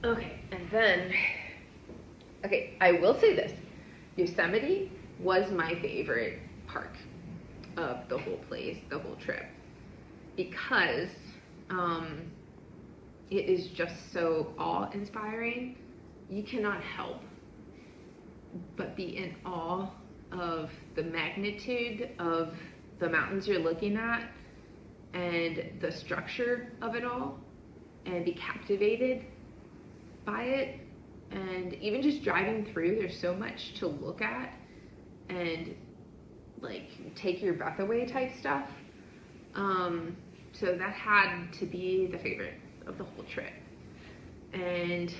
Okay, and then, okay, I will say this. Yosemite was my favorite park of the whole place, the whole trip, because um, it is just so awe-inspiring. You cannot help but be in awe of the magnitude of the mountains you're looking at and the structure of it all, and be captivated by it. And even just driving through, there's so much to look at and like take your breath away type stuff. So that had to be the favorite of the whole trip. And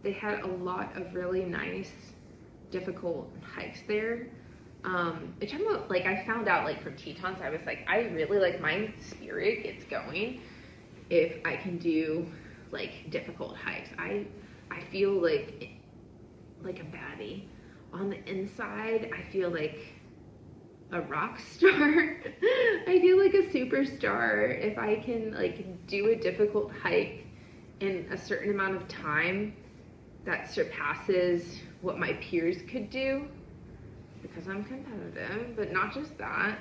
they had a lot of really nice, difficult hikes there. Which like I found out like from Tetons, I was like, I really like my spirit gets going if I can do like difficult hikes. I feel like a baddie. On the inside, I feel like a rock star. I feel like a superstar if I can like do a difficult hike in a certain amount of time that surpasses what my peers could do, because I'm competitive. But not just that,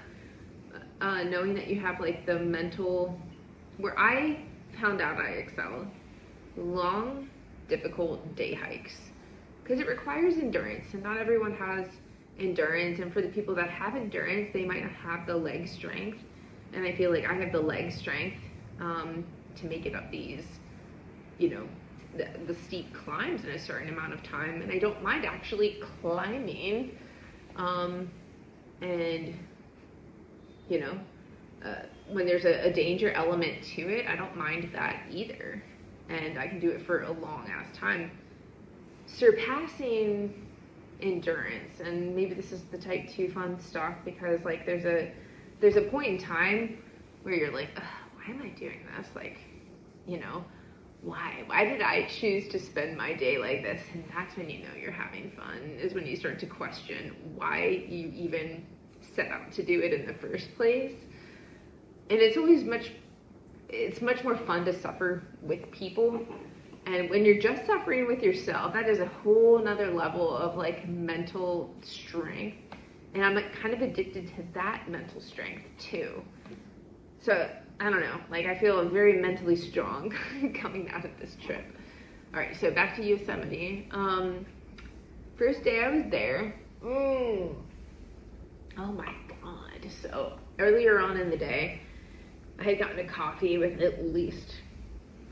knowing that you have like the mental, where I found out I excel, long, difficult day hikes, because it requires endurance, and not everyone has endurance. And for the people that have endurance, they might not have the leg strength, and I feel like I have the leg strength to make it up these, you know, the steep climbs in a certain amount of time. And I don't mind actually climbing, and you know, when there's a danger element to it, I don't mind that either, and I can do it for a long ass time. Surpassing endurance, and maybe this is the type 2 fun stuff, because like there's a point in time where you're like, why am I doing this? Like, you know, why did I choose to spend my day like this? And that's when you know you're having fun, is when you start to question why you even set out to do it in the first place. And it's much more fun to suffer with people. And when you're just suffering with yourself, that is a whole nother level of like mental strength. And I'm like kind of addicted to that mental strength too. So I don't know, like I feel very mentally strong coming out of this trip. All right, so back to Yosemite. First day I was there. Oh my God. So earlier on in the day, I had gotten a coffee with at least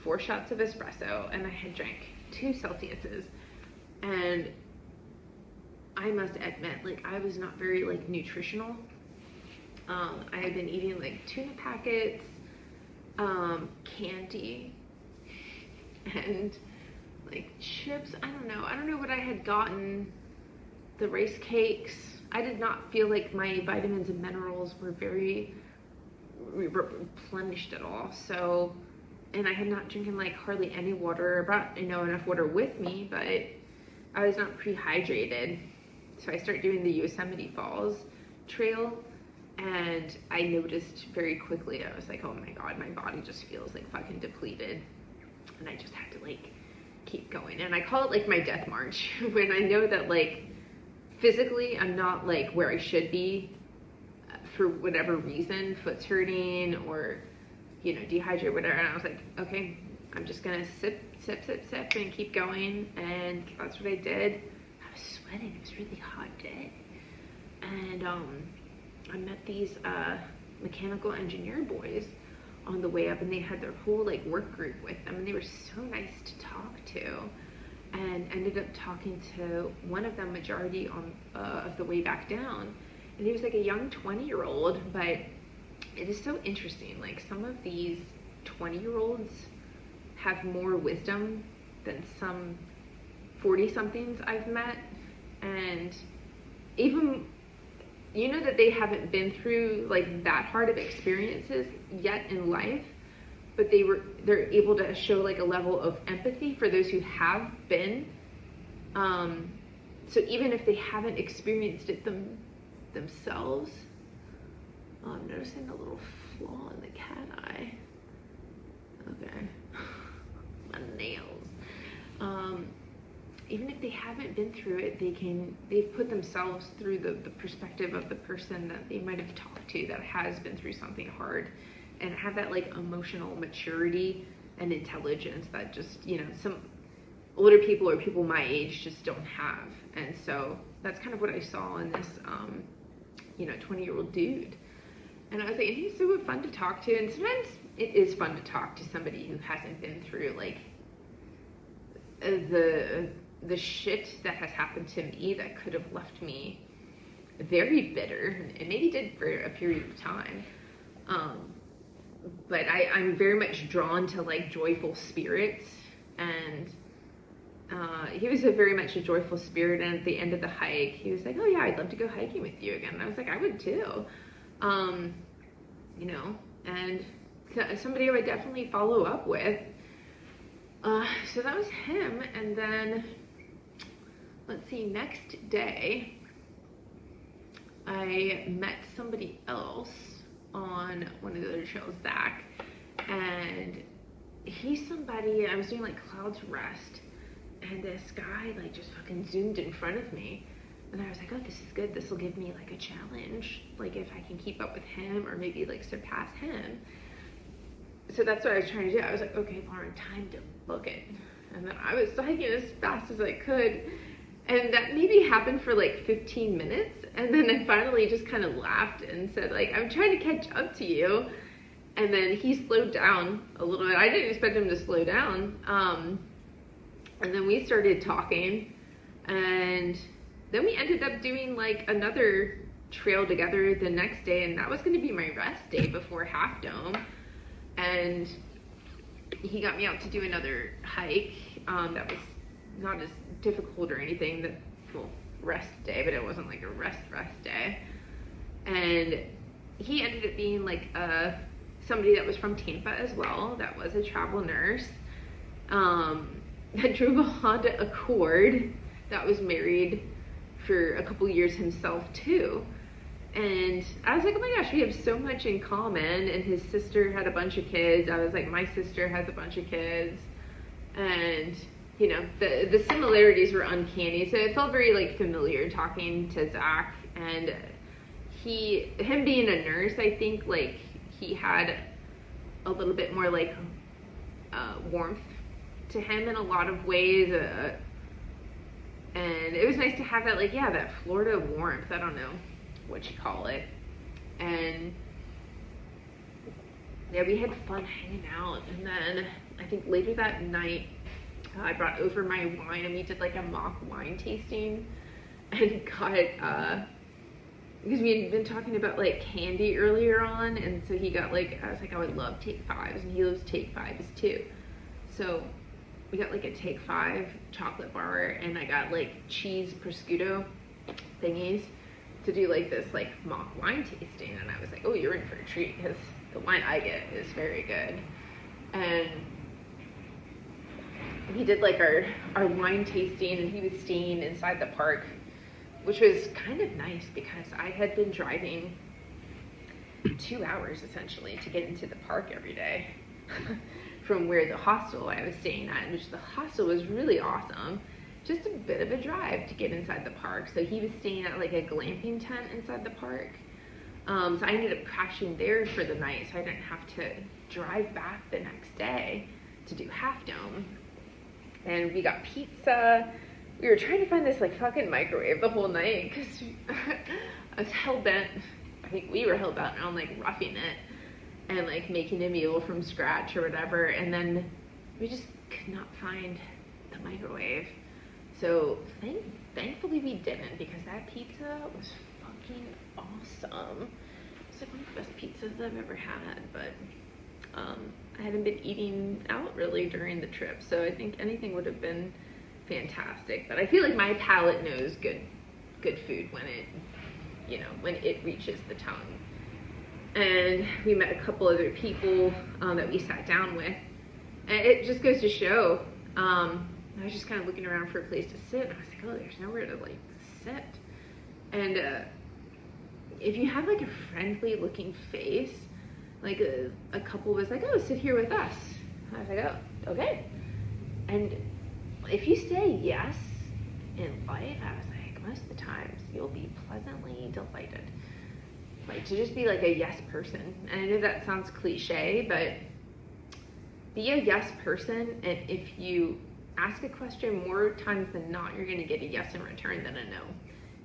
4 shots of espresso, and I had drank 2 Celsiuses. And I must admit, like I was not very like nutritional. I had been eating like tuna packets, candy, and like chips. I don't know what I had gotten. The rice cakes. I did not feel like my vitamins and minerals were very replenished at all. So, and I had not drinking like hardly any water, brought enough water with me, but I was not pre-hydrated. So I started doing the Yosemite Falls trail, and I noticed very quickly, I was like, oh my God, my body just feels like fucking depleted. And I just had to like keep going. And I call it like my death march when I know that like physically I'm not like where I should be for whatever reason, foot's hurting or, you know, dehydrate, whatever. And I was like, okay, I'm just gonna sip and keep going. And that's what I did. I was sweating, it was a really hot day. And I met these mechanical engineer boys on the way up, and they had their whole like work group with them, and they were so nice to talk to, and ended up talking to one of them majority on of the way back down. And he was like a young 20-year-old, but it is so interesting, like some of these 20-year-olds have more wisdom than some 40-somethings I've met. And even, you know, that they haven't been through like that hard of experiences yet in life, but they're able to show like a level of empathy for those who have been. So even if they haven't experienced it themselves, I'm noticing a little flaw in the cat eye. Okay. My nails. even if they haven't been through it, they've put themselves through the perspective of the person that they might have talked to that has been through something hard, and have that like emotional maturity and intelligence that just, you know, some older people or people my age just don't have. And so that's kind of what I saw in this, you know, 20-year-old dude. And I was like, he's so fun to talk to. And sometimes it is fun to talk to somebody who hasn't been through like the shit that has happened to me that could have left me very bitter, and maybe did for a period of time. But I'm very much drawn to like joyful spirits, and he was very much a joyful spirit. And at the end of the hike, he was like, "Oh yeah, I'd love to go hiking with you again." And I was like, "I would too," you know, and somebody I would definitely follow up with. So that was him. And then, let's see, next day, I met somebody else on one of the other trails, Zach, and he's somebody, I was doing like Clouds Rest, and this guy like just fucking zoomed in front of me, and I was like, oh, this is good, this will give me like a challenge, like if I can keep up with him or maybe like surpass him. So that's what I was trying to do. I was like, okay, Lauren, time to book it. And then I was hiking as fast as I could, and that maybe happened for like 15 minutes, and then I finally just kind of laughed and said like, I'm trying to catch up to you. And then he slowed down a little bit. I didn't expect him to slow down. And then we started talking, and then we ended up doing like another trail together the next day, and that was going to be my rest day before Half Dome. And he got me out to do another hike that was not as difficult or anything, well, rest day, but it wasn't like a rest day. And he ended up being like somebody that was from Tampa as well, that was a travel nurse, that drove a Honda Accord, that was married for a couple years himself too. And I was like, oh my gosh, we have so much in common. And his sister had a bunch of kids. I was like, my sister has a bunch of kids. And, you know, the similarities were uncanny. So it felt very like familiar talking to Zach. And him being a nurse, I think like he had a little bit more like warmth to him in a lot of ways. And it was nice to have that, like, yeah, that Florida warmth. I don't know what you call it. And yeah, we had fun hanging out. And then I think later that night, I brought over my wine, and we did like a mock wine tasting, and got because we had been talking about like candy earlier on, and so he got like, I was like, I would love Take Fives, and he loves Take Fives too. So we got like a Take Five chocolate bar, and I got like cheese prosciutto thingies to do like this like mock wine tasting. And I was like, oh, you're in for a treat, because the wine I get is very good. And he did like our wine tasting, and he was staying inside the park, which was kind of nice because I had been driving 2 hours essentially to get into the park every day from where the hostel I was staying at, which the hostel was really awesome. Just a bit of a drive to get inside the park. So he was staying at like a glamping tent inside the park. So I ended up crashing there for the night, so I didn't have to drive back the next day to do Half Dome. And we got pizza. We were trying to find this like fucking microwave the whole night, because I was hell-bent, I think we were hell-bent on like roughing it and like making a meal from scratch or whatever. And then we just could not find the microwave. So thankfully we didn't, because that pizza was fucking awesome. It's like one of the best pizzas I've ever had. But I hadn't been eating out really during the trip, so I think anything would have been fantastic. But I feel like my palate knows good food when it reaches the tongue. And we met a couple other people that we sat down with, and it just goes to show, I was just kind of looking around for a place to sit, and I was like, oh, there's nowhere to like sit. And if you have like a friendly looking face, like a couple was like, oh, sit here with us. I was like, oh, okay. And if you say yes in life, I was like, most of the times you'll be pleasantly delighted. Like, to just be like a yes person. And I know that sounds cliche, but be a yes person, and if you ask a question, more times than not, you're going to get a yes in return than a no.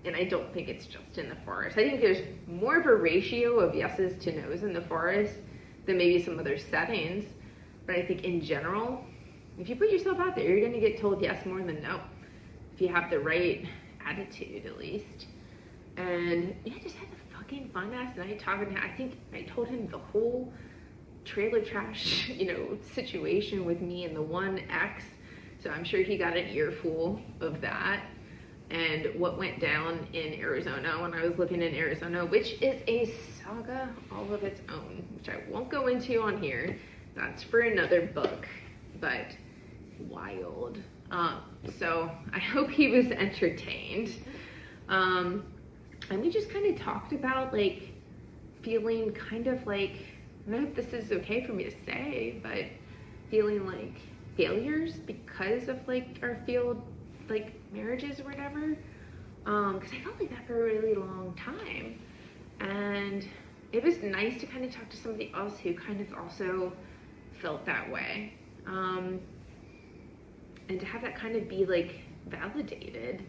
And I don't think it's just in the forest. I think there's more of a ratio of yeses to nos in the forest than maybe some other settings. But I think in general, if you put yourself out there, you're going to get told yes more than no. If you have the right attitude, at least. And yeah, just had a fucking fun ass night talking to him. I think I told him the whole trailer trash, situation with me and the one ex. So I'm sure he got an earful of that. And what went down in Arizona when I was living in Arizona, which is a saga all of its own, which I won't go into on here. That's for another book, but wild. So I hope he was entertained. And we just kind of talked about like feeling kind of like, I don't know if this is okay for me to say, but feeling like failures because of like our field, like marriages or whatever. Because I felt like that for a really long time. And it was nice to kind of talk to somebody else who kind of also felt that way. And to have that kind of be like validated.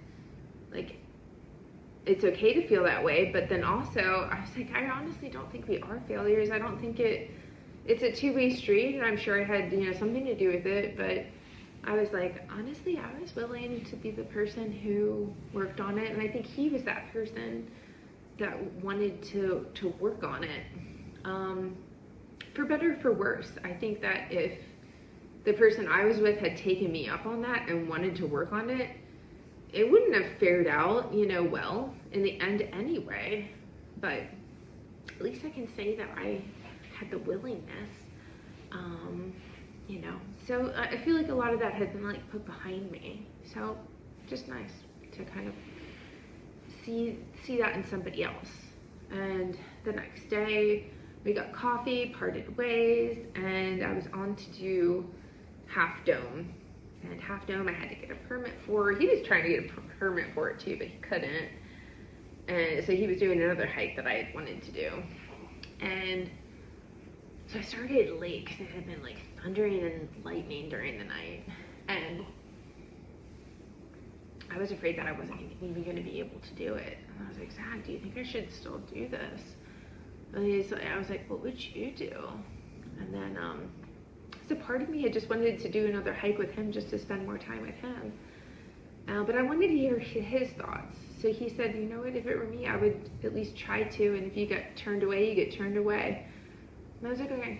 Like, it's okay to feel that way, but then also I was like, I honestly don't think we are failures. I don't think it's a two-way street, and I'm sure I had something to do with it, but I was like, honestly, I was willing to be the person who worked on it, and I think he was that person that wanted to work on it, for better or for worse. I think that if the person I was with had taken me up on that and wanted to work on it, it wouldn't have fared out, well, in the end anyway. But at least I can say that I had the willingness, So I feel like a lot of that had been like put behind me. So just nice to kind of see that in somebody else. And the next day we got coffee, parted ways, and I was on to do Half Dome. And Half Dome I had to get a permit for. He was trying to get a permit for it too, but he couldn't. And so he was doing another hike that I had wanted to do. And so I started late because it had been like thundering and lightning during the night. And I was afraid that I wasn't even going to be able to do it. And I was like, Zach, do you think I should still do this? And I was like, what would you do? And then, so part of me had just wanted to do another hike with him just to spend more time with him. But I wanted to hear his thoughts. So he said, you know what, if it were me, I would at least try to, and if you get turned away, you get turned away. And I was like, okay.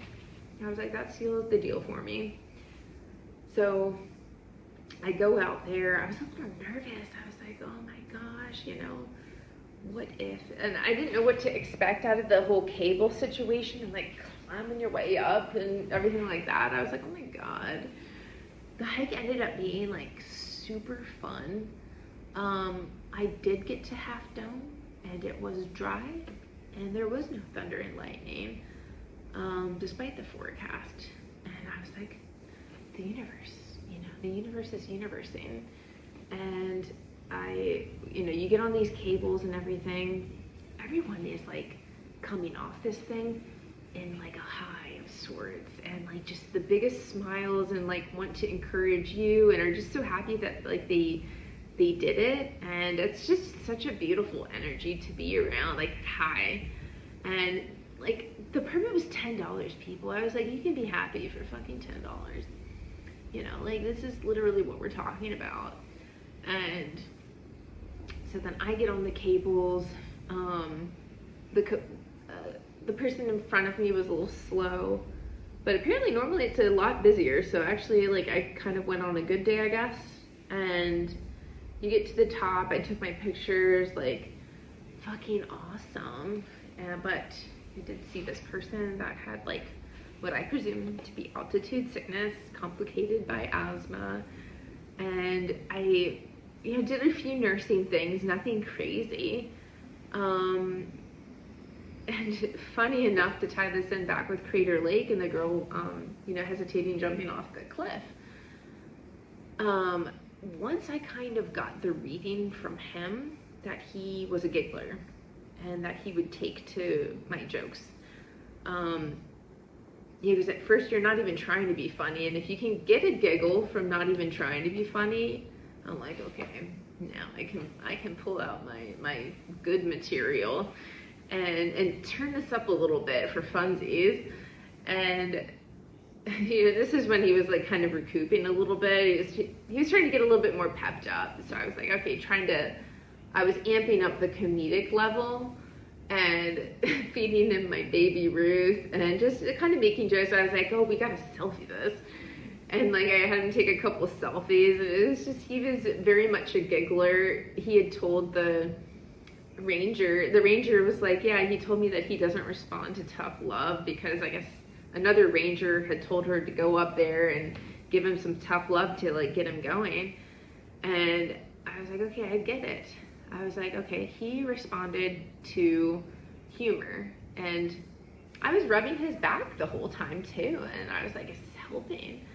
I was like, that seals the deal for me. So I go out there. I was a little nervous. I was like, oh my gosh, what if? And I didn't know what to expect out of the whole cable situation and like climbing your way up and everything like that. I was like, oh my God. The hike ended up being like super fun. I did get to Half Dome, and it was dry, and there was no thunder and lightning, despite the forecast. And I was like, the universe, the universe is universing. And you get on these cables and everything, everyone is like coming off this thing in like a high of sorts, and like just the biggest smiles, and like want to encourage you, and are just so happy that like they did it. And it's just such a beautiful energy to be around, like high. And like the permit was $10, people. I was like, you can be happy for fucking $10. Like this is literally what we're talking about. And so then I get on the cables. The person in front of me was a little slow, but apparently normally it's a lot busier. So actually, like, I kind of went on a good day, I guess. And you get to the top. I took my pictures, like, fucking awesome. But I did see this person that had like what I presume to be altitude sickness complicated by asthma. And I did a few nursing things, nothing crazy. And funny enough, to tie this in back with Crater Lake and the girl, hesitating jumping off the cliff. once I kind of got the reading from him that he was a giggler and that he would take to my jokes. Because at first you're not even trying to be funny, and if you can get a giggle from not even trying to be funny, I'm like, okay, now I can pull out my good material and turn this up a little bit for funsies. And this is when he was like kind of recouping a little bit. He was trying to get a little bit more pepped up. So I was like, okay, I was amping up the comedic level and feeding him my baby Ruth and just kind of making jokes. I was like, oh, we gotta selfie this. And like I had him take a couple of selfies. It was just, he was very much a giggler. He had told the ranger was like, yeah, he told me that he doesn't respond to tough love because I guess another ranger had told her to go up there and give him some tough love to like get him going. And I was like, okay, I get it. I was like, okay, he responded to humor, and I was rubbing his back the whole time too, and I was like, it's helping.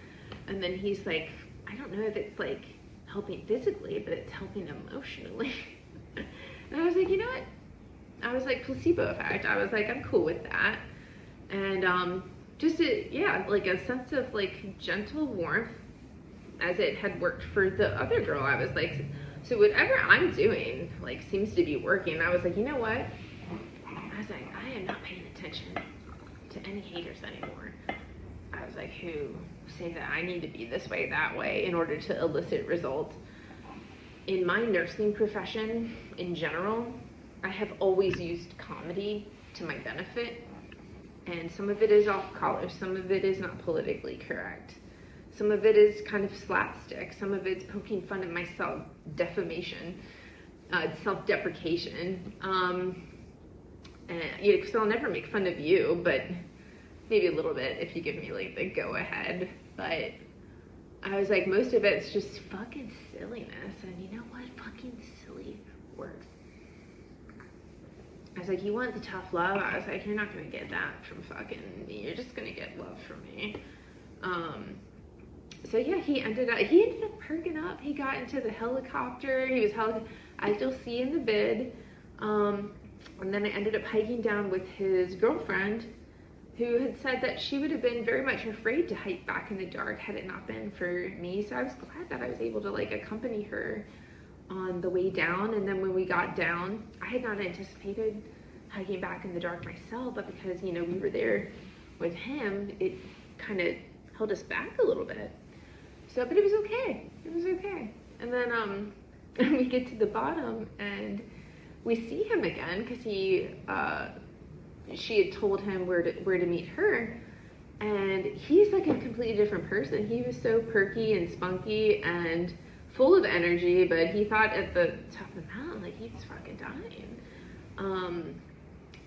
And then he's like, I don't know if it's like helping physically, but it's helping emotionally. And I was like, you know what? I was like, placebo effect. I was like, I'm cool with that. And just like a sense of like gentle warmth, as it had worked for the other girl. I was like, so whatever I'm doing like seems to be working. I was like, you know what? I was like, I am not paying attention to any haters anymore. I was like, who say that I need to be this way, that way in order to elicit results. In my nursing profession in general, I have always used comedy to my benefit. And some of it is off color, some of it is not politically correct. Some of it is kind of slapstick. Some of it's poking fun at myself, defamation, self-deprecation. And because I'll never make fun of you, but maybe a little bit if you give me like the go-ahead. But I was like, most of it's just fucking silliness. And you know what? Fucking silly works. I was like, you want the tough love? I was like, you're not gonna get that from fucking me. You're just gonna get love from me. So yeah, he ended up perking up. He got into the helicopter. He was as you'll see in the vid. And then I ended up hiking down with his girlfriend, who had said that she would have been very much afraid to hike back in the dark had it not been for me. So I was glad that I was able to like accompany her on the way down. And then when we got down, I had not anticipated hiking back in the dark myself, but because, you know, we were there with him, it kind of held us back a little bit. So, but it was okay. It was okay. And then we get to the bottom and we see him again because she had told him where to meet her, and he's like a completely different person. He was so perky and spunky and full of energy, but he thought at the top of the mountain like he was fucking dying.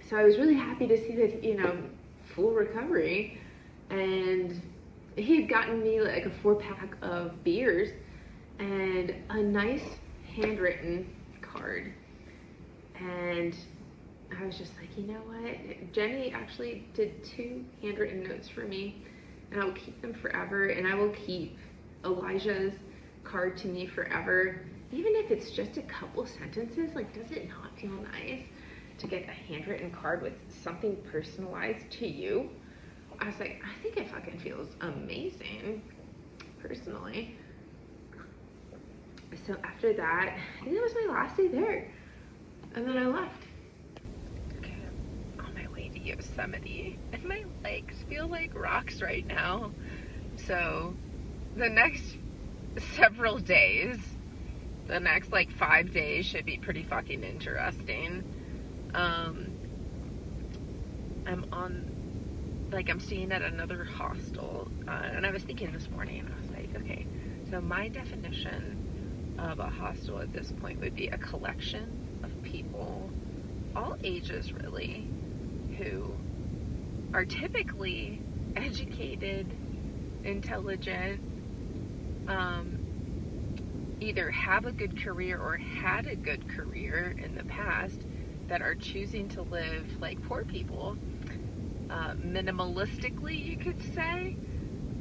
So I was really happy to see that, you know, full recovery. And he had gotten me like a 4-pack of beers and a nice handwritten card. And I was just like, you know what? Jenny actually did 2 handwritten notes for me, and I will keep them forever. And I will keep Elijah's card to me forever. Even if it's just a couple sentences, like, does it not feel nice to get a handwritten card with something personalized to you? I was like, I think it fucking feels amazing, personally. So after that, I think that was my last day there. And then I left. Okay, I'm on my way to Yosemite. And my legs feel like rocks right now. So the next several days, the next like 5 days should be pretty fucking interesting. I'm staying at another hostel, and I was thinking this morning, and I was like, okay, so my definition of a hostel at this point would be a collection of people, all ages really, who are typically educated, intelligent, either have a good career or had a good career in the past, that are choosing to live like poor people, minimalistically, you could say,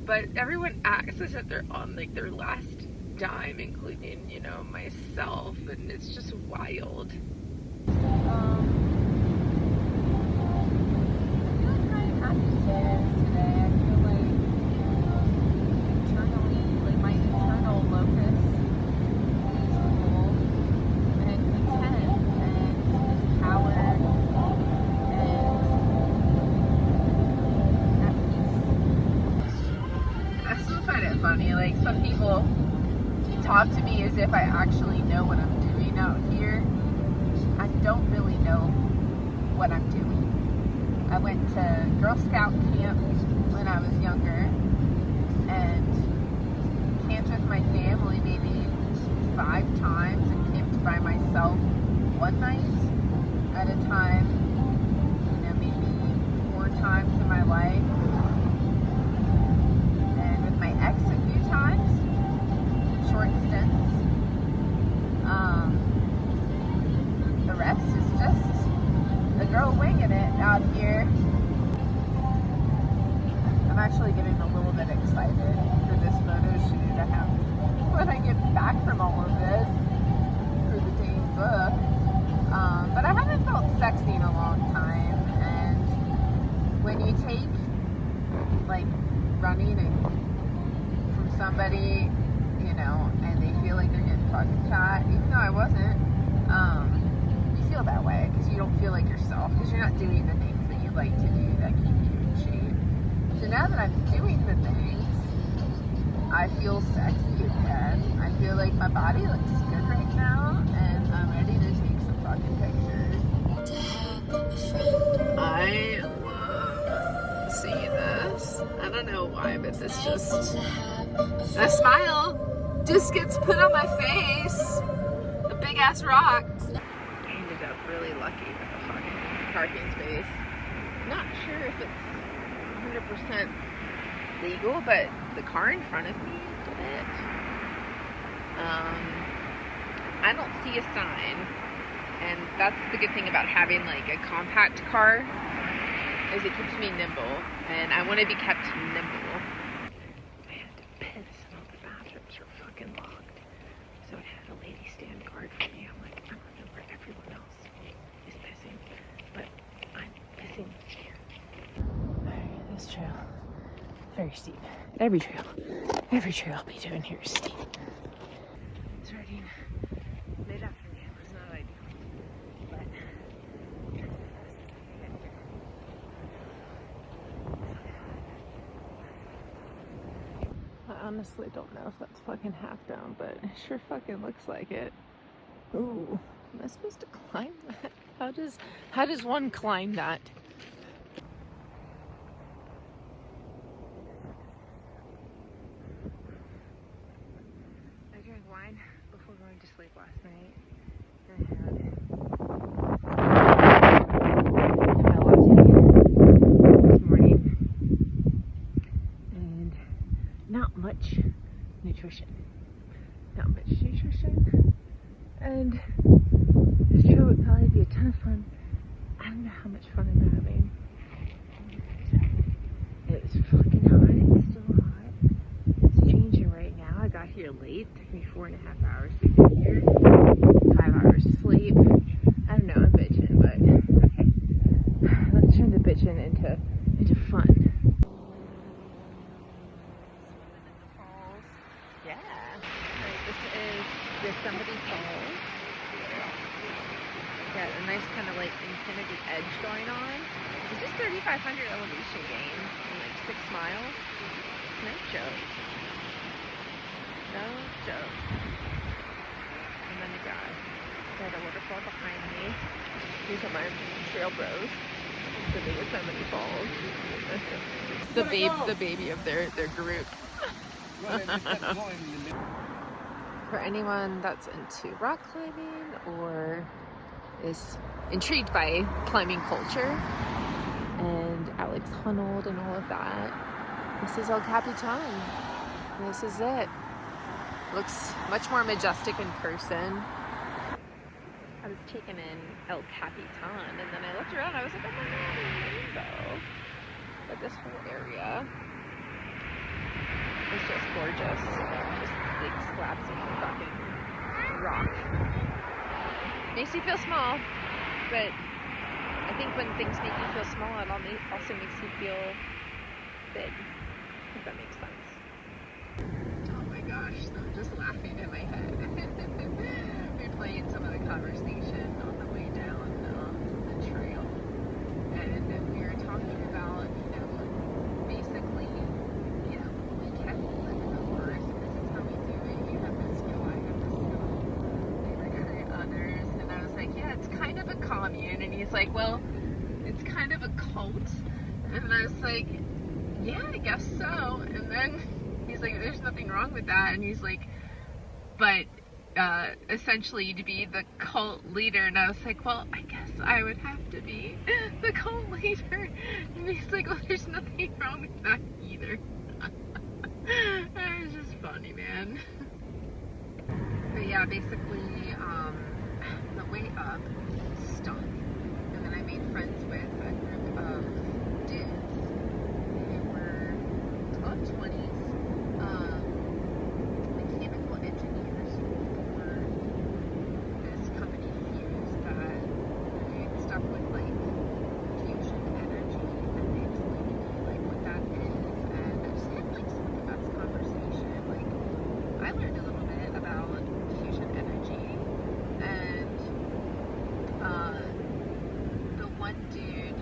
but everyone acts as if they're on like their last dime, including, you know, myself, and it's just wild. Funny, like some people talk to me as if I actually know what I'm doing out here. I don't really know what I'm doing. I went to Girl Scout camp when I was younger and camped with my family maybe 5 times and camped by myself one night at a time, you know, maybe 4 times in my life. My ex a few times, short stints. The rest is just a girl winging it out here. I'm actually getting a little bit excited for this photo shoot I have when I get back from all of this for the dang book. But I haven't felt sexy in a long time, and when you take like running and somebody, you know, and they feel like they're getting fucking shot, even though I wasn't, you feel that way because you don't feel like yourself, because you're not doing the things that you like to do that keep you in shape. So now that I'm doing the things, I feel sexy again. I feel like my body looks good right now, and I'm ready to take some fucking pictures. I love seeing this. I don't know why, but this just... a smile just gets put on my face. A big ass rock. I ended up really lucky with the fucking parking space. Not sure if it's 100% legal, but the car in front of me did it. I don't see a sign, and that's the good thing about having like a compact car, is it keeps me nimble, and I want to be kept nimble. Locked. So it had a lady stand guard for me. I'm like, I don't know where everyone else is pissing, but I'm pissing here. Alright, this trail, very steep. Every trail I'll be doing here is steep. Starting mid-afternoon was not ideal, but I honestly don't know if that's fucking half down, but it sure fucking looks like it. Ooh, am I supposed to climb that? How does one climb that? I drank wine before going to sleep last night. I had my latte this morning, and not much nutrition. And this trail would probably be a ton of fun. I don't know how much fun I'm having. It's fucking hot. It's still hot. It's changing right now. I got here late. It took me 4.5 hours to get here. 5 hours sleep. I don't know, I'm bitching, but okay. Let's turn the bitching into fun. Yeah. Right, this is Yosemite Falls. Got a nice kind of like infinity edge going on. It's just 3,500 elevation gain in like 6 miles. No joke. No joke. And then you got a waterfall behind me. These are my trail bros. The Yosemite Falls. the baby of their group. For anyone that's into rock climbing or is intrigued by climbing culture and Alex Honnold and all of that, this is El Capitan. This is it. Looks much more majestic in person. I was taken in El Capitan, and then I looked around, I was like, oh my god, a rainbow. But this whole area is just gorgeous. Just big slabs of fucking rock. Makes you feel small, but I think when things make you feel small, it also makes you feel big, if that makes sense. Oh my gosh, I'm just laughing in my head. Replaying some of the conversation on the way down the trail. And we were talking about, basically, we can't live in the forest. This is how we do it. You have this skill, I have this skill. We recruit others. And I was like, yeah, it's kind of a commune. And he's like, well, it's kind of a cult. And I was like, yeah, I guess so. And then he's like, there's nothing wrong with that. And he's like, but essentially to be the cult leader. And I was like, well, I guess I would have to be the cult leader. And he's like, well, there's nothing wrong with that either. It was just funny, man. But yeah, basically, the way up stunk. And then I made friends with a group of dudes who were 20s, mechanical engineers for this company Fuse that they're doing stuff with like fusion energy, and they explained to me like what that is, and I just had like some of the best conversation. Like I learned a little bit about fusion energy, and the one dude,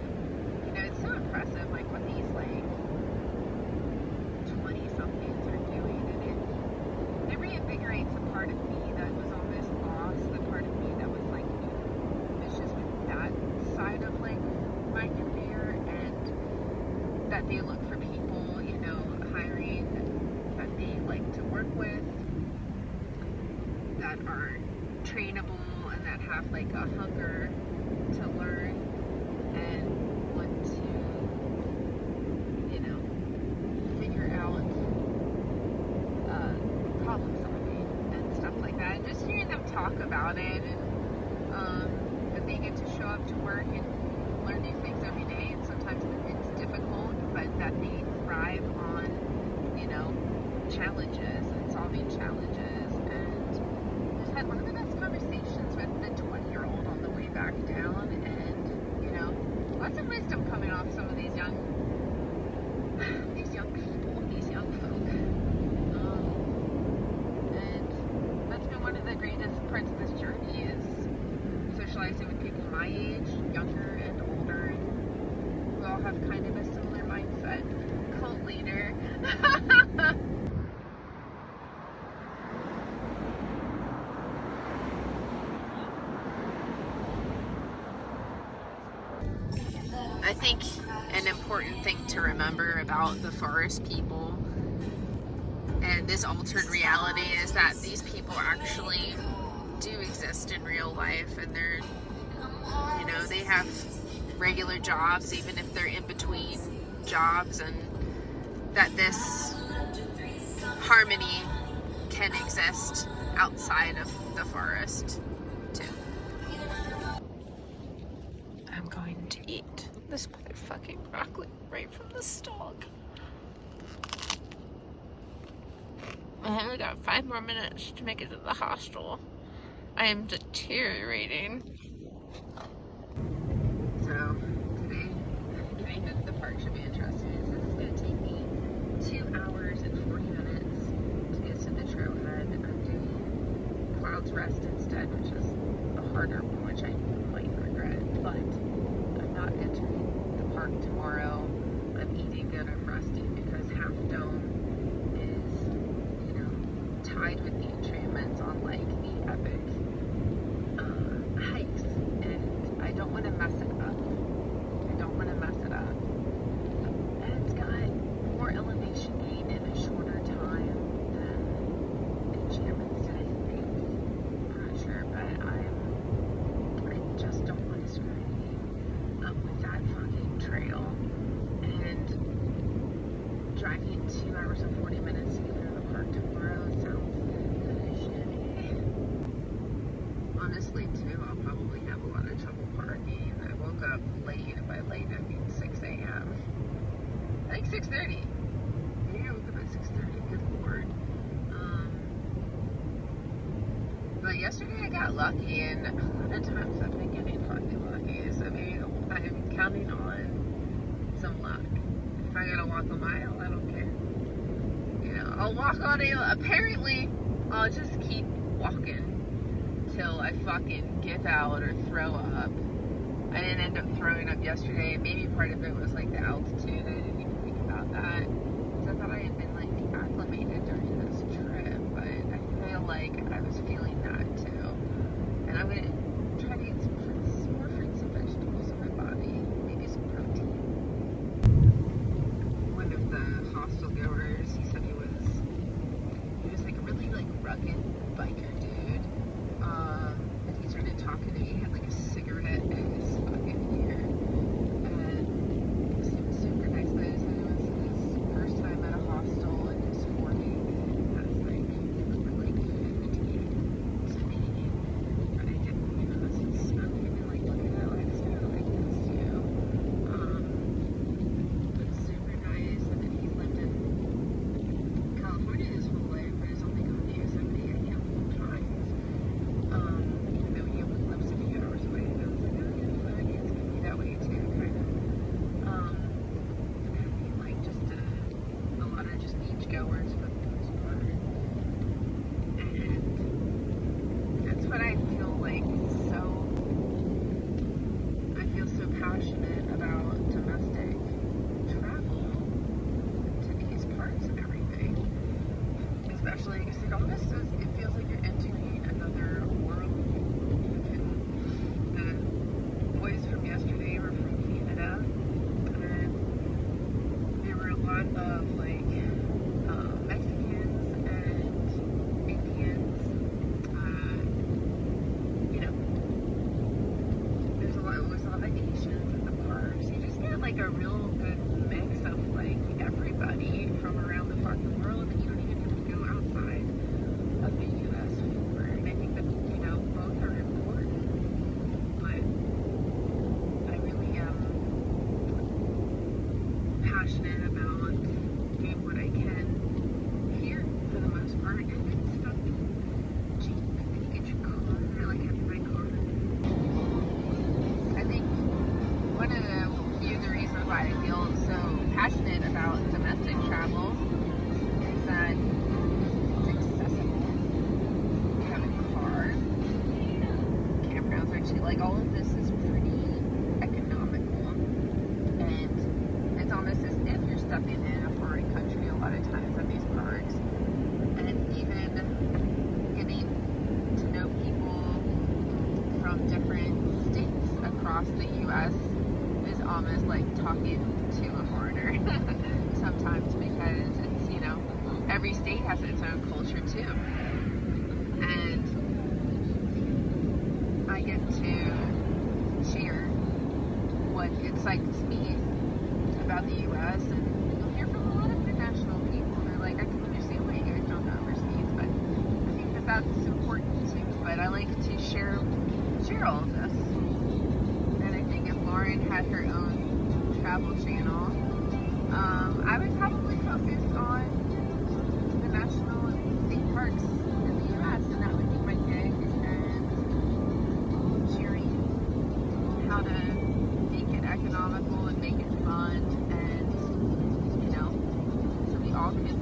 it's so impressive like what these like 20-somethings are doing, and it reinvigorates a part of me that was almost lost, the part of me that was like vicious with that side of like my career, and that they look for people, hiring that they like to work with, that are trainable and that have like a hunger to learn and want to, figure out problem solving and stuff like that. And just hearing them talk about it, and that they get to show up to work and learn new things every day, and sometimes it's difficult, but that they thrive on, challenges and solving challenges. And just had one of the best conversations with the 20-year-old on the way back down, and lots of wisdom coming off some of these young people, these young folk. And that's been one of the greatest parts of this journey, is socializing with people my age, younger and older, and we all have kind of a similar mindset. Cult leader. I think an important thing to remember about the forest people and this altered reality is that these people actually do exist in real life, and they're, they have regular jobs, even if they're in between jobs, and that this harmony can exist outside of the forest too. I'm going to eat this motherfucking broccoli right from the stalk. I only got 5 more minutes to make it to the hostel. I am deteriorating. So, today, getting to the park should be interesting. This is going to take me 2 hours and 40 minutes to get to the trailhead. I'm doing Cloud's Rest instead, which is a harder one, which I might regret. But I'm not entering the park tomorrow. I'm eating good, I'm resting, because Half Dome is, tied with the entrainments on like the epic hikes, and I don't want to mess it up. And it's got more elevation gain in a shorter time than enchantments did, I think. I'm not sure, but I just don't want to screw anything up with that fucking trail. And driving 2 hours and 40 minutes to get to the park tomorrow sounds shitty. Honestly, too, I'll probably have a lot of trouble parking. I woke up late, and by late I mean 6 a.m. I think 6:30. Maybe I woke up at 6:30. Good lord. yesterday I got lucky, and a lot of times I've been getting fucking lucky, so maybe I'm counting on some luck. If I gotta walk a mile, I don't care. You know, I'll walk on it. Apparently, I'll just keep walking till I fucking give out or throw up. I didn't end up throwing up yesterday. Maybe part of it was like the altitude. I didn't even think about that. So I thought I had been like acclimated during this trip, but I feel like I was feeling that too. And I'm gonna try to eat some fruits, more fruits and vegetables in my body, maybe some protein. One of the hostel goers, he said he was like a really like rugged biker dude. And he started talking to me. He had like a cigarette in his fucking ear, and he seemed super nice. But he said it was his first time at a hostel in his 40s. And I was like, we're like 50 to me, but I didn't, you know, this is smoking and like looking at lifestyle like this too. It's super nice. And then he lived in California his whole life, but he's only gone to Yosemite a handful of times. Even though he only lives a few hours away, and I was like, oh yeah, fuck, it's gonna be that way too, kind of. And I mean, like, just a lot of just beach goers for the most part. And that's what I feel like I feel so passionate about domestic travel to these parts and everything. Especially because it almost does, it feels like you're entering another world. The boys from yesterday were from Canada, and there were a lot of like Mexicans and Indians. You know, there was a lot of Asians in the parks. You just get like a real good mix of like everybody from around the fucking world, and you don't even have to go outside of the U.S. for. And I think that, you know, both are important, but I really am passionate about doing what I can here for the most part, and it's fucking cheap. And you get your car. I like having my car. I think one of the reasons why I feel so passionate about domestic travel is that it's accessible. You have a car, campgrounds are cheap. Like, all of this is pretty economical, and it's almost as if you're stepping in a foreign country a lot of times at these parks. And even getting to know people from different states across the U.S. is almost like talking to a foreigner sometimes, because it's, you know, every state has its own culture too. And I get to share what it's like to me about the U.S. And you'll hear from a lot of international people. They're like, I can understand why you guys don't go overseas, but I think that that's important too. But I like to share all of this. And I think if Lauren had her own travel channel, I would probably focus on the national and state parks in the U.S., and that would be my gig, and sharing how to make it economical and make it fun, and, you know, so we all can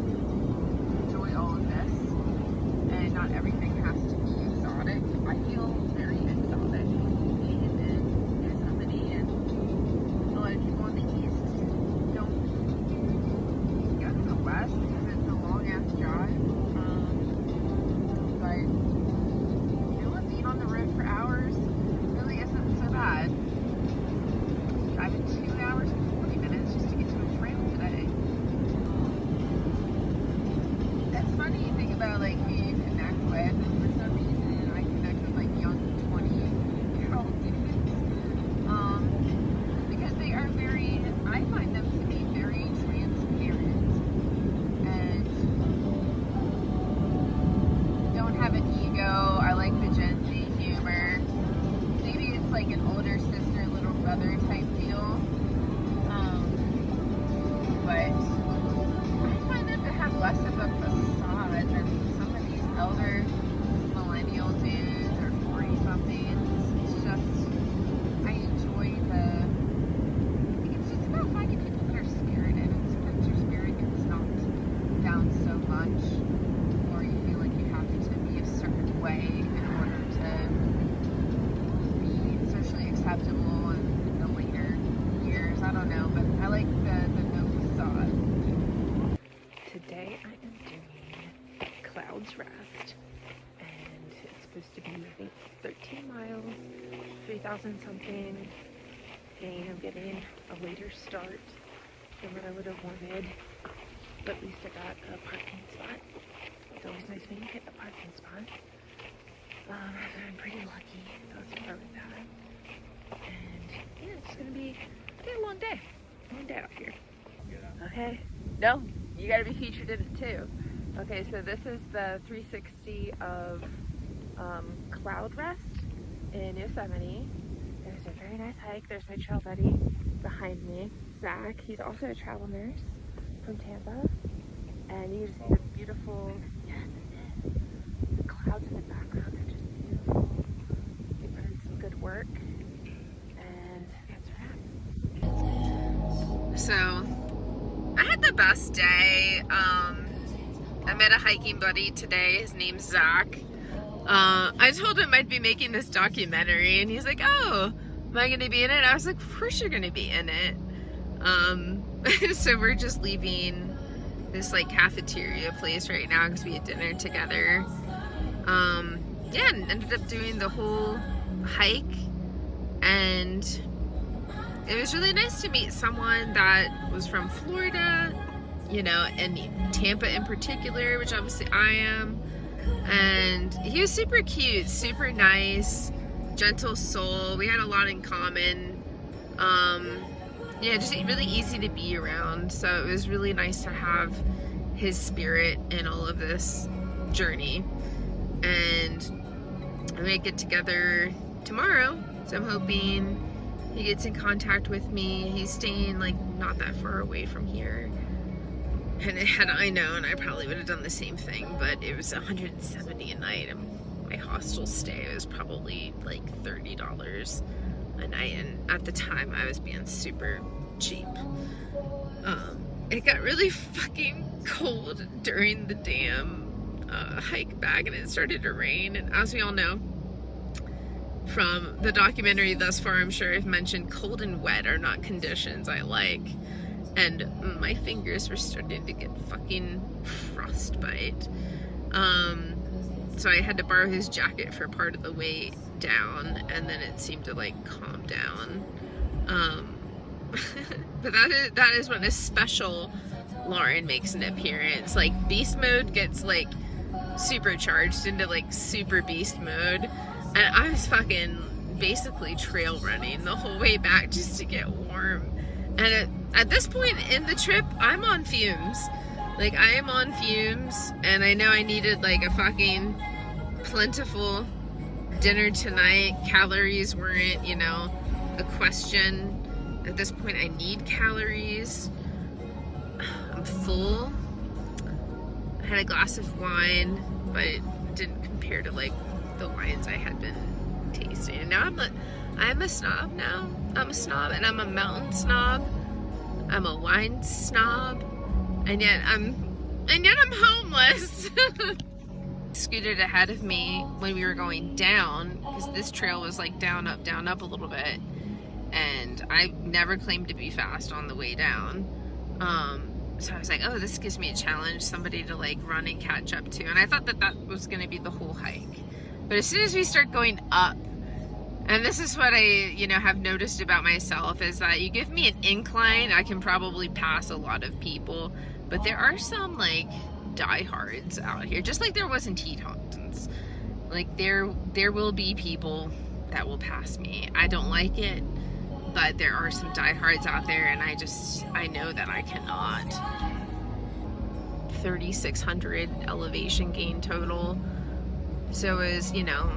enjoy all of this, and not everything has to be exotic. I feel very exotic being in Yosemite, and a lot of people on the East don't go to the West rest. And it's supposed to be, I think, 13 miles, 3,000 something. And I'm getting a later start than what I would have wanted. But at least I got a parking spot. It's always nice when you get a parking spot. So I'm pretty lucky. So I'll start with that. And yeah, it's gonna be a long day. Long day out here. Okay. No, you gotta be featured in it too. Okay, so this is the 360 of Cloud Rest in Yosemite. There's a very nice hike. There's my trail buddy behind me, Zach. He's also a travel nurse from Tampa. And you can see the beautiful, yes it is. The clouds in the background are just beautiful. They put in some good work. And that's a wrap. So, I had the best day. I met a hiking buddy today. His name's Zach. I told him I'd be making this documentary, and he's like, "Oh, am I going to be in it?" I was like, "Of course you're going to be in it." So we're just leaving this like cafeteria place right now because we had dinner together. Yeah, and ended up doing the whole hike, and it was really nice to meet someone that was from Florida, you know, and Tampa in particular, which obviously I am. And he was super cute, super nice, gentle soul. We had a lot in common. Yeah, just really easy to be around. So it was really nice to have his spirit in all of this journey. And I'm gonna get together tomorrow. So I'm hoping he gets in contact with me. He's staying like not that far away from here. And had I known, I probably would have done the same thing, but it was $170 a night, and my hostel stay was probably like $30 a night, and at the time I was being super cheap. It got really fucking cold during the damn hike back, and it started to rain, and as we all know from the documentary thus far, I'm sure I've mentioned cold and wet are not conditions I like. And my fingers were starting to get fucking frostbite. So I had to borrow his jacket for part of the way down, and then it seemed to like calm down. But that is when a special Lauren makes an appearance. Like beast mode gets like supercharged into like super beast mode, and I was fucking basically trail running the whole way back just to get warm. And at this point in the trip, I'm on fumes. Like, I am on fumes, and I know I needed, like, a fucking plentiful dinner tonight. Calories weren't, you know, a question. At this point, I need calories. I'm full. I had a glass of wine, but it didn't compare to, like, the wines I had been tasting. And now I'm a snob now. I'm a snob, and I'm a mountain snob. I'm a wine snob, and yet I'm homeless. Scooted ahead of me when we were going down, because this trail was like down up a little bit, and I never claimed to be fast on the way down. So I was like, oh, this gives me a challenge, somebody to like run and catch up to, and I thought that was going to be the whole hike. But as soon as we start going up, and this is what I, you know, have noticed about myself, is that you give me an incline, I can probably pass a lot of people, but there are some, like, diehards out here, just like there was in Tetons. Like, there will be people that will pass me. I don't like it, but there are some diehards out there, and I know that I cannot. 3,600 elevation gain total. So it was, you know,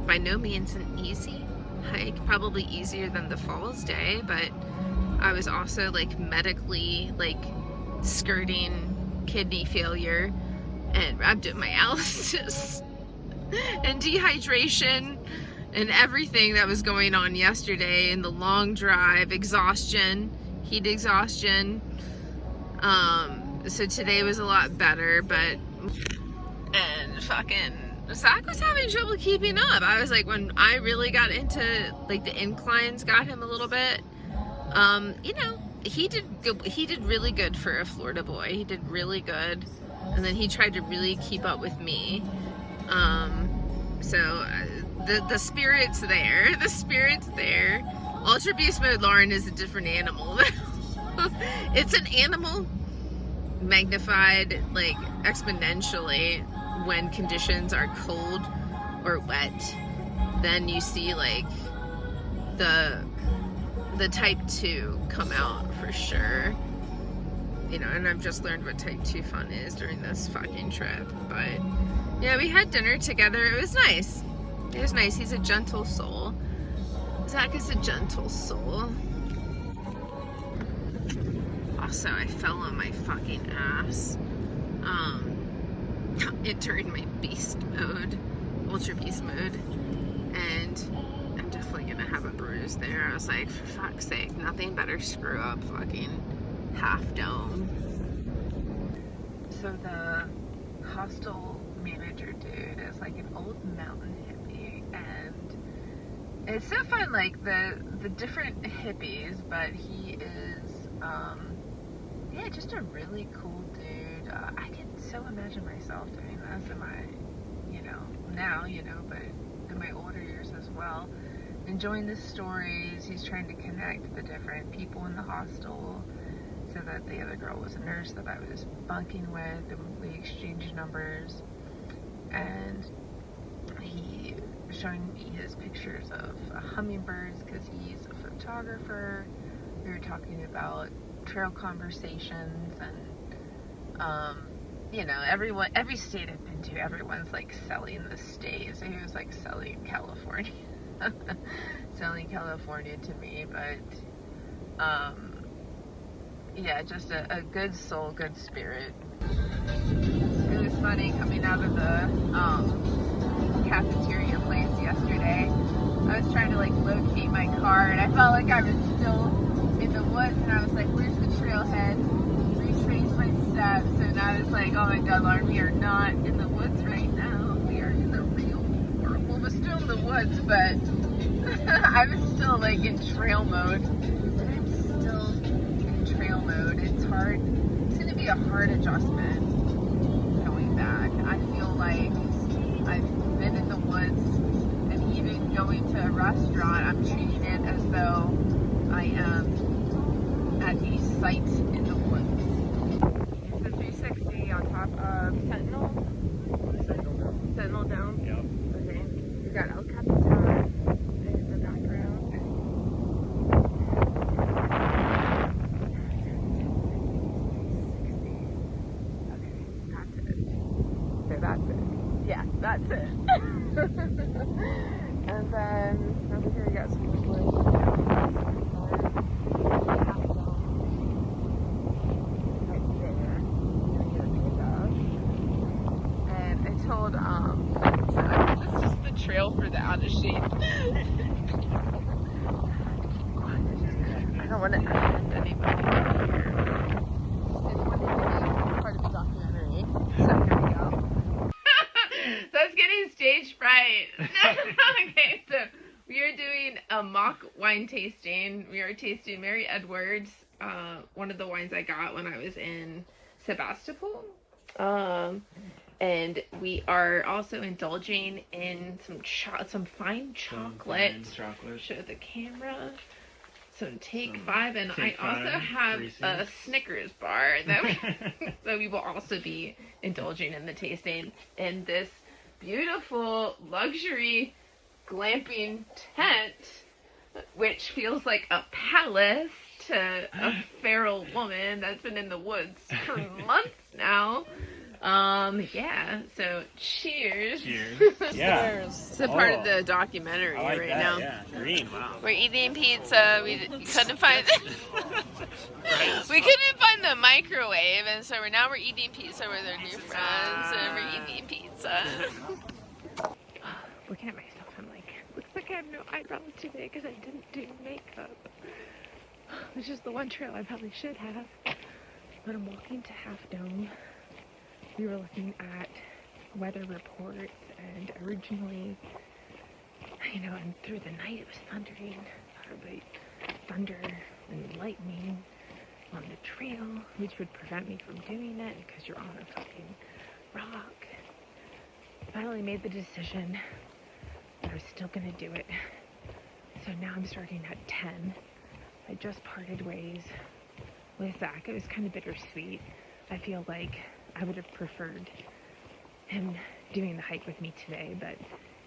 by no means an easy hike, probably easier than the Falls day, but I was also like medically like skirting kidney failure and rhabdomyolysis and dehydration and everything that was going on yesterday, and the long drive, exhaustion, heat exhaustion. So today was a lot better, but and fucking Zach was having trouble keeping up. I was like, when I really got into like the inclines, got him a little bit. You know, he did really good for a Florida boy. He did really good. and then he tried to really keep up with me. So the spirit's there. The spirit's there. Ultra Beast Mode Lauren is a different animal. It's an animal magnified like exponentially when conditions are cold or wet. Then you see like the type 2 come out for sure. You know, and I've just learned what type 2 fun is during this fucking trip. But yeah, we had dinner together. It was nice. It was nice. He's a gentle soul. Zach is a gentle soul. Also, I fell on my fucking ass. During my beast mode, ultra beast mode, and I'm definitely gonna have a bruise there. I was like, for fuck's sake, nothing better screw up fucking Half Dome. So the hostel manager dude is like an old mountain hippie, and it's so fun, like the different hippies, but he is yeah, just a really cool dude. I can so imagine myself doing this in my, you know, now, you know, but in my older years as well. Enjoying the stories. He's trying to connect the different people in the hostel. So that the other girl was a nurse that I was bunking with, and we exchanged numbers. And he was showing me his pictures of hummingbirds because he's a photographer. We were talking about trail conversations, and you know, every state I've been to, everyone's like selling the state. So he was like selling California, selling California to me. But yeah, just a good soul, good spirit. It was funny coming out of the cafeteria place yesterday. I was trying to like locate my car, and I felt like I was still in the woods, and I was like, where's the trailhead? Retrace my steps, and I was like, oh my god, Lauren, we are not in the woods right now. We are in the real world. Well, we're still in the woods, but I was still like in trail mode. And I'm still in trail mode. It's hard. It's going to be a hard adjustment going back. I feel like I've been in the woods, and even going to a restaurant, I'm treating it as though I am at a site in the woods. It's the 360 on top of Sentinel. Sentinel Dome? Yep. Okay. We've got El Capitan in the background. Okay, that's it. So that's it. Yeah, that's it. And then over here we got some wood. Told this is the trail for the out of shape. I don't want to offend anybody here. Just anyone to be part of the documentary. So here we go. That's getting stage fright. Okay, so we are doing a mock wine tasting. We are tasting Mary Edwards, one of the wines I got when I was in Sebastopol. And we are also indulging in some fine chocolate. Show the camera. Some Take 5, and I also have a Snickers bar that we will also be indulging in the tasting in this beautiful luxury glamping tent, which feels like a palace to a feral woman that's been in the woods for months now. Yeah, so cheers. Cheers. Yeah. It's a part of the documentary right now. Yeah, green. Wow. We're eating pizza. We couldn't find we couldn't find the microwave, and so now we're eating pizza with our new friends, and we're eating pizza. Looking at myself, I'm like, looks like I have no eyebrows today because I didn't do makeup. Which is the one trail I probably should have. But I'm walking to Half Dome. We were looking at weather reports, and originally, you know, and through the night it was thundering, probably thunder and lightning, on the trail, which would prevent me from doing it because you're on a fucking rock. Finally made the decision that I was still gonna do it. So now I'm starting at 10. I just parted ways with Zach. It was kind of bittersweet. I feel like I would have preferred him doing the hike with me today, but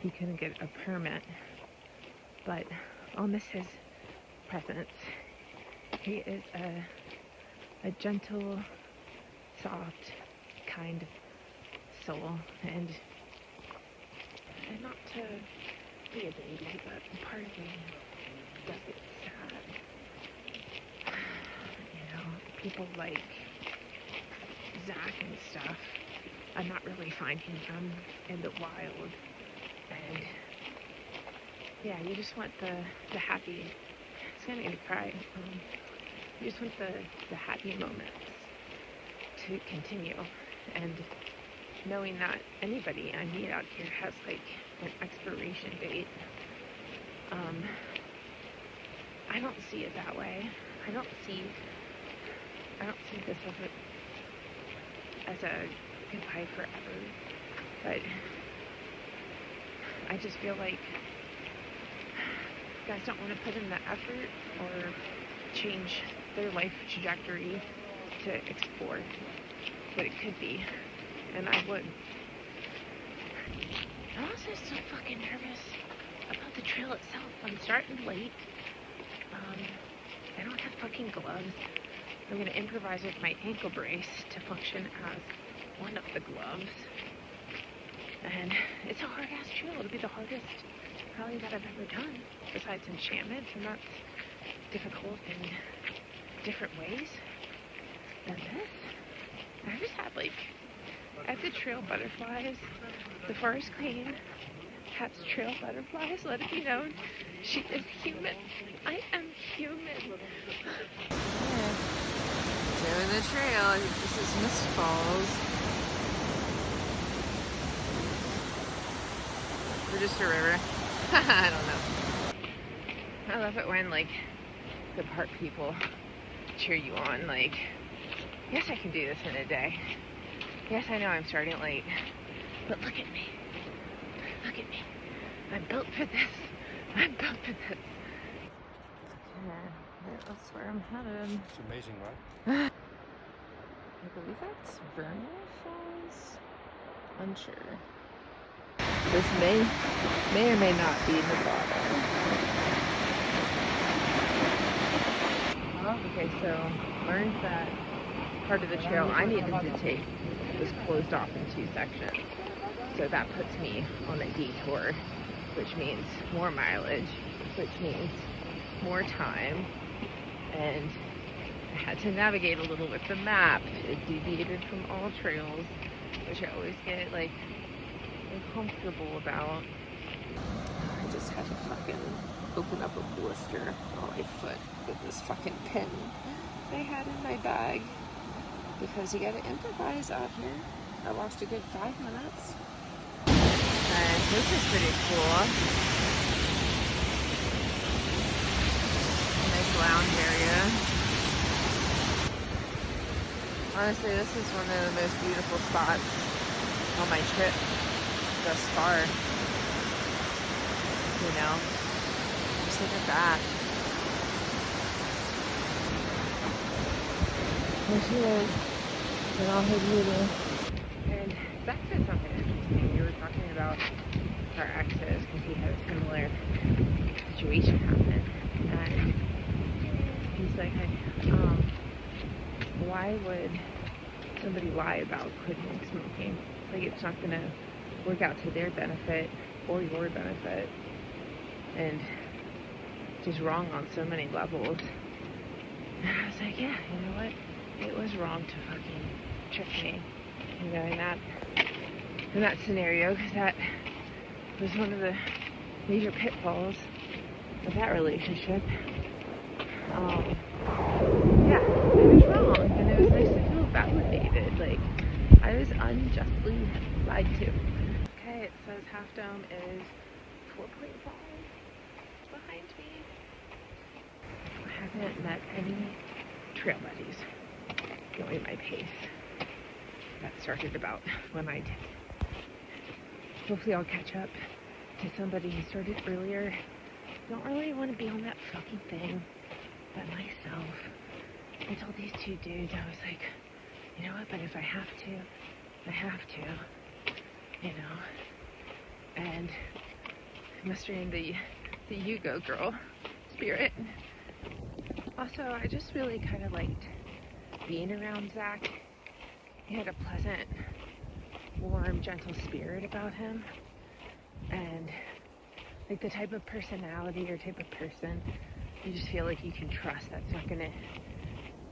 he couldn't get a permit. But I'll miss his presence. He is a gentle, soft, kind soul, and not to be a baby, but part of me does get sad. You know, people like Zach and stuff, I'm not really finding them in the wild, and yeah, you just want the happy, it's gonna make me cry, you just want the happy moments to continue, and knowing that anybody I meet out here has like an expiration date, I don't see it that way. I don't see this as a goodbye forever, but I just feel like guys don't want to put in the effort or change their life trajectory to explore what it could be, and I would. I'm also so fucking nervous about the trail itself. I'm starting late. I don't have fucking gloves. I'm gonna improvise with my ankle brace to function as one of the gloves. And it's a hard ass trail. It'll be the hardest probably that I've ever done, besides enchantment, and that's difficult in different ways than this. I just had like, at the trail butterflies, the forest queen has trail butterflies. Let it be known, she is human. I am human. Yeah. Doing the trail. I think this is Mist Falls. Or just a river. I don't know. I love it when like the park people cheer you on. Like, yes, I can do this in a day. Yes, I know I'm starting late, but look at me. Look at me. I'm built for this. I'm built for this. Yeah, that's where I'm headed. It's amazing, right? I believe that's Vernal Falls. Unsure. This may or may not be Nevada. Okay, so learned that part of the trail I needed to take was closed off in 2 sections. So that puts me on a detour, which means more mileage, which means more time, and I had to navigate a little with the map. It deviated from all trails, which I always get like uncomfortable about. I just had to fucking open up a blister on my foot with this fucking pin I had in my bag, because you gotta improvise out here. I lost a good 5 minutes. And this is pretty cool. Nice lounge area. Honestly, this is one of the most beautiful spots on my trip thus far. You know, just look at that. There she is, in all her beauty. And Zach said something interesting. We were talking about our exes, because he had a similar situation happen. And he's like, why would somebody lie about quitting smoking? Like, it's not going to work out to their benefit or your benefit. And just wrong on so many levels. And I was like, yeah, you know what? It was wrong to fucking trick me, you know, in that scenario, because that was one of the major pitfalls of that relationship. Yeah, it was wrong, and it was nice to feel validated. Like, I was unjustly lied to. Okay, it says Half Dome is 4.5 behind me. I haven't met any trail buddies going my pace. That started about when I did. Hopefully I'll catch up to somebody who started earlier. Don't really want to be on that fucking thing by myself. I told these two dudes, I was like, you know what, but if I have to, I have to, you know. And mustering the you go girl spirit. Also, I just really kind of liked being around Zach. He had a pleasant, warm, gentle spirit about him. And like the type of personality or type of person you just feel like you can trust that's not gonna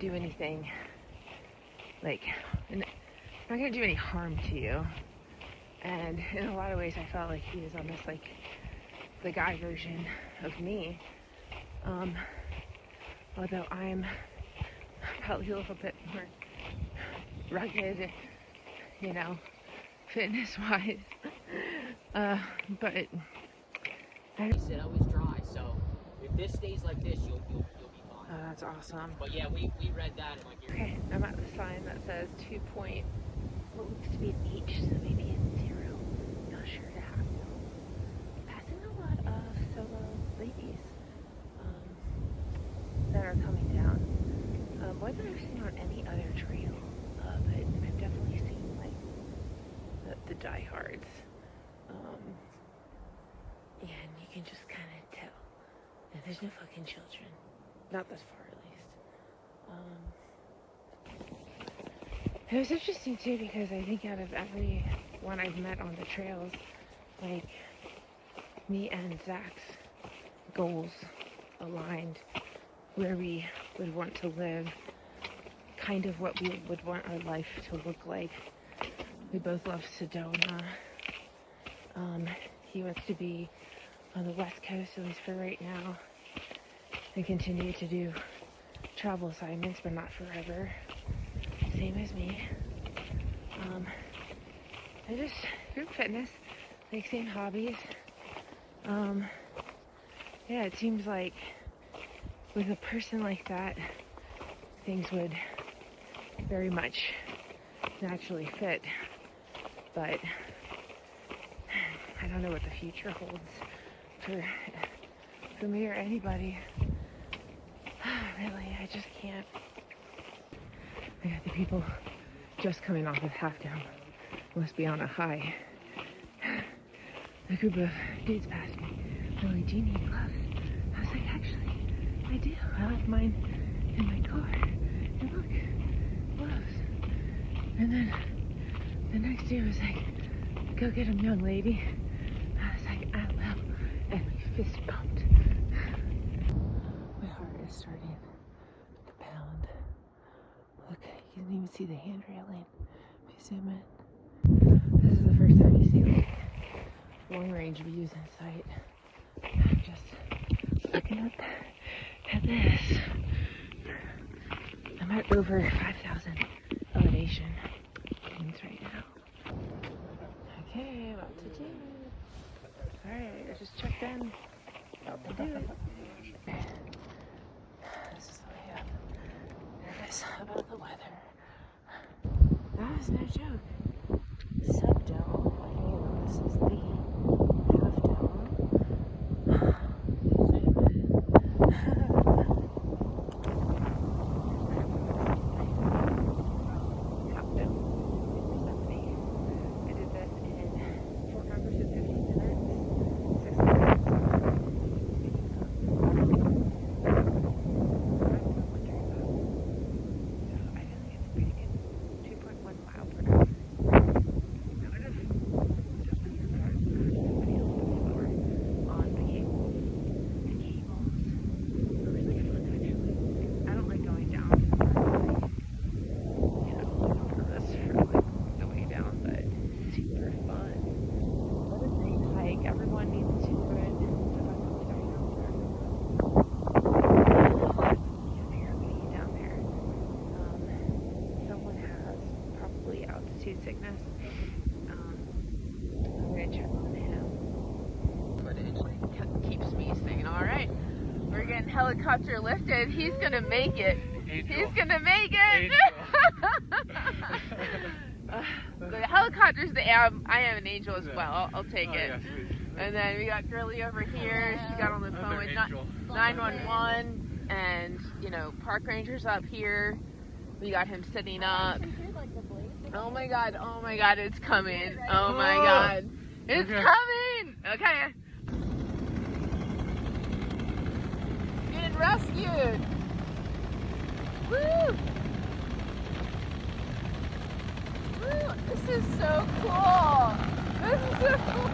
do anything, like, not gonna do any harm to you. And in a lot of ways I felt like he was almost like the guy version of me. Although I'm probably a little bit more rugged, you know, fitness-wise. But He said I was dry, so if this stays like this, you'll be fine. that's awesome. But yeah, we read that and like here. Okay, I'm at the sign that says 2 point, what looks to be an H, so maybe it's 0. Not sure to have though. Passing a lot of solo ladies that are coming down. More than I've seen on any other trail, but I've definitely seen like the diehards. Yeah, and you can just kind of tell that there's no fucking children. Not this far, at least. It was interesting, too, because I think out of everyone I've met on the trails, like, me and Zach's goals aligned, where we would want to live, kind of what we would want our life to look like. We both love Sedona. He wants to be on the West Coast, at least for right now, and continue to do travel assignments, but not forever. Same as me. I just group fitness, like same hobbies. Yeah, it seems like with a person like that, things would very much naturally fit, but I don't know what the future holds for me or anybody. Really, I just can't. I got the people just coming off of Half Dome. Must be on a high. A group of dudes passed me. They're like, do you need gloves? I was like, actually, I do. I left mine in my car. And look, gloves. And then the next dude was like, go get him, young lady. I was like, I will. And we fist bumped. My heart is starting to pound. Look, you can even see the handrailing. If you zoom in. This is the first time you see like long range views in sight. I'm just looking up at this. I'm at over 5,000 elevation right now. Okay, about to do it. Alright, I just checked in. About to do it. This is the way I'm nervous about the weather. That was no joke. Subdome. Okay, well, this is the half dome. Half dome. Yosemite. I did this in 4 hours and 15 minutes. 6 minutes. Sickness. I'm gonna check on him. Footage keeps me saying, all right, we're getting helicopter lifted. He's gonna make it. Angel. He's gonna make it. The helicopter's the I am an angel as well. I'll take it. Yes, please. And then we got Girly over here. She got on the phone with Angel. 911, and you know, park rangers up here. We got him sitting up. Oh my god! Oh my god! It's coming! Oh my god! It's coming! Okay. Getting rescued. Woo! Woo! This is so cool. This is so cool.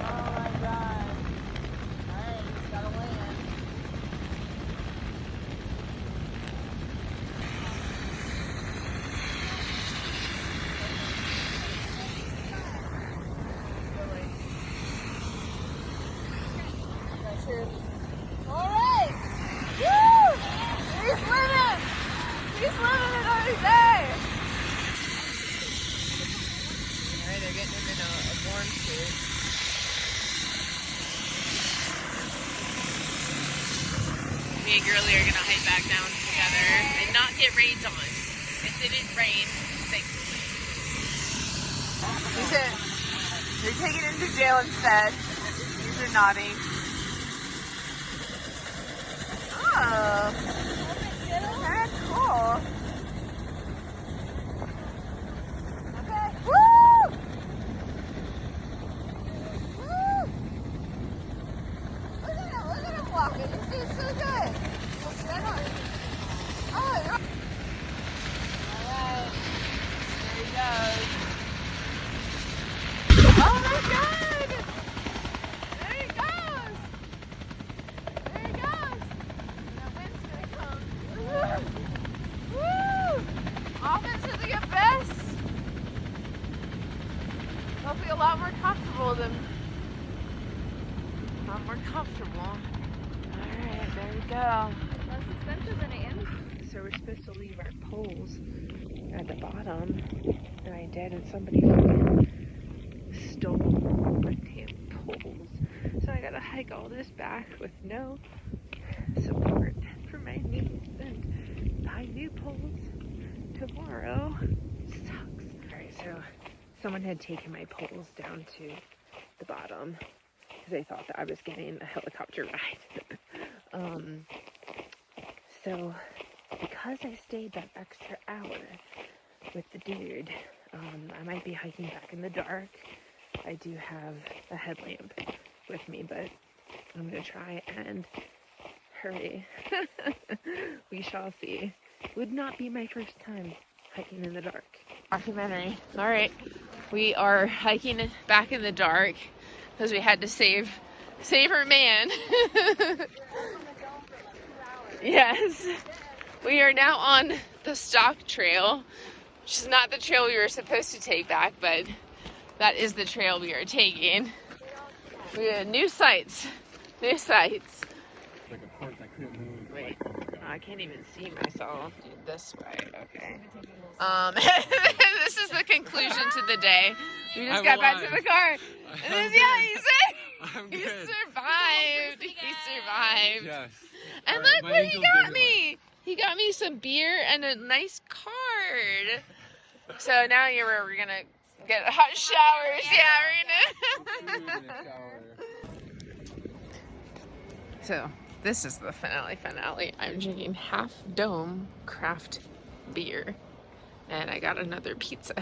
Oh my god. Alright, just gotta land. Alright! Woo! He's living! He's living another day! Alright, they're getting him in a warm suit. Me and Girly are gonna hike back down together and not get rained on. It didn't rain, thankfully. They're taking him to jail instead. These are nodding. Oh, that's cool. Okay. Woo! Woo! Look at him walking. He's doing so good. Oh, you're... Alright. There he goes. Oh my god! There he goes! There he goes! That wind's gonna come. Woo! Off into the abyss! Hopefully a lot more comfortable than... A lot more comfortable. Alright, there we go. Less expensive than it is. So we're supposed to leave our poles at the bottom, and I did, and somebody fucking stole my damn poles. So I gotta hike all this back with no support for my knees and buy new poles tomorrow. Sucks. Alright, so someone had taken my poles down to the bottom because they thought that I was getting a helicopter ride. So because I stayed that extra hour with the dude, I might be hiking back in the dark. I do have a headlamp with me, but I'm gonna try and hurry. We shall see. Would not be my first time hiking in the dark. Documentary. All right, we are hiking back in the dark because we had to save our man. Yes. We are now on the stock trail, which is not the trail we were supposed to take back, but that is the trail we are taking. We have new sights. New sights. Like a horse, I couldn't move. Wait, I can't even see myself. This way, okay. This is the conclusion to the day. We just got back to the car. And then, yeah, he said he survived. He survived. Yes. And look what he got me. He got me some beer and a nice card. So now we're gonna get hot showers. Yeah, we're gonna. So this is the finale. I'm drinking half dome craft beer, and I got another pizza.